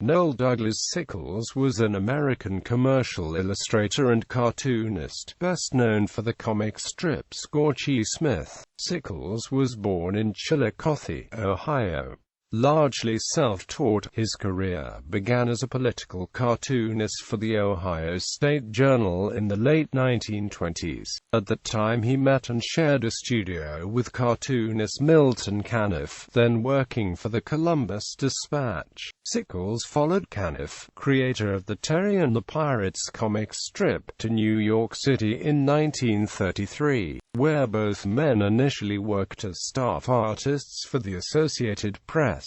Noel Douglas Sickles was an American commercial illustrator and cartoonist, best known for the comic strip Scorchy Smith.Sickles was born in Chillicothe, Ohio. Largely self-taught, his career began as a political cartoonist for the Ohio State Journal in the late 1920s. At that time he met and shared a studio with cartoonist Milton Caniff, then working for the Columbus Dispatch. Sickles followed Caniff, creator of the Terry and the Pirates comic strip, to New York City in 1933, where both men initially worked as staff artists for the Associated Press.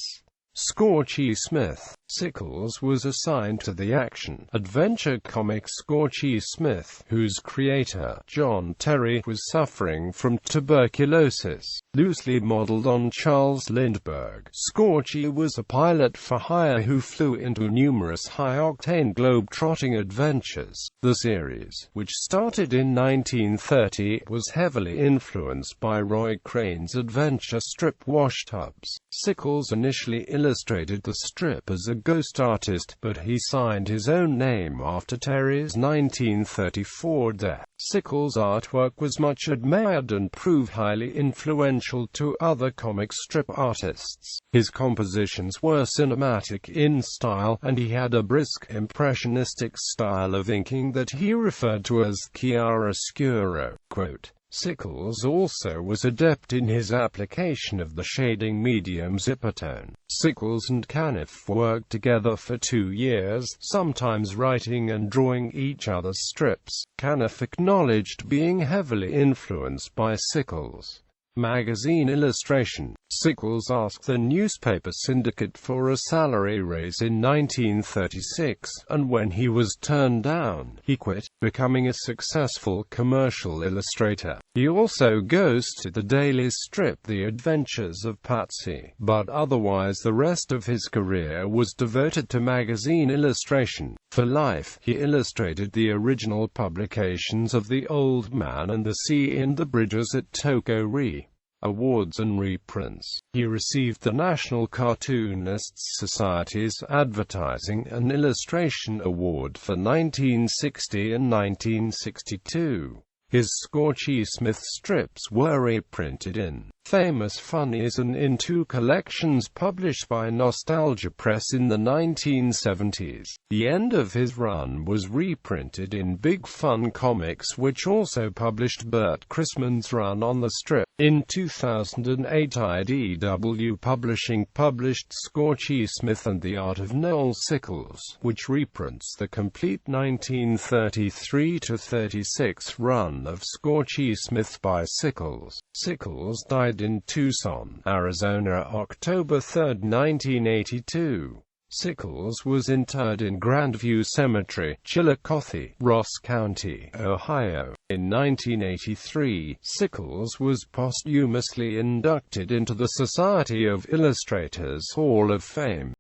Scorchy Smith.Sickles was assigned to the action-adventure comic Scorchy Smith, whose creator, John Terry, was suffering from tuberculosis. Loosely modeled on Charles Lindbergh, Scorchy was a pilot for hire who flew into numerous high-octane globe-trotting adventures. The series, which started in 1930, was heavily influenced by Roy Crane's adventure strip Wash Tubs. Sickles initially illustrated the strip as a ghost artist, but he signed his own name after Terry's 1934 death. Sickles' artwork was much admired and proved highly influential to other comic strip artists. His compositions were cinematic in style, and he had a brisk, impressionistic style of inking that he referred to as chiaroscuro. Quote, Sickles also was adept in his application of the shading medium zippertone. Sickles and Caniff worked together for 2 years, sometimes writing and drawing each other's strips. Caniff acknowledged being heavily influenced by Sickles' magazine illustration. Sickles asked the newspaper syndicate for a salary raise in 1936, and when he was turned down, he quit, becoming a successful commercial illustrator. He also ghosted the daily strip The Adventures of Patsy, but otherwise the rest of his career was devoted to magazine illustration. For life, he illustrated the original publications of The Old Man and the Sea and the Bridges at Toko-Ri Awards and reprints. He received the National Cartoonists Society's Advertising and Illustration Award for 1960 and 1962. His Scorchy Smith strips were reprinted in Famous Funnies and in 2 collections published by Nostalgia Press in the 1970s. The end of his run was reprinted in Big Fun Comics, which also published Bert Chrisman's run on the strip. In 2008, IDW Publishing published Scorchy Smith and the Art of Noel Sickles, which reprints the complete 1933-36 run of Scorchy Smith by Sickles. Sickles died in Tucson, Arizona, October 3, 1982. Sickles was interred in Grandview Cemetery, Chillicothe, Ross County, Ohio. In 1983, Sickles was posthumously inducted into the Society of Illustrators Hall of Fame.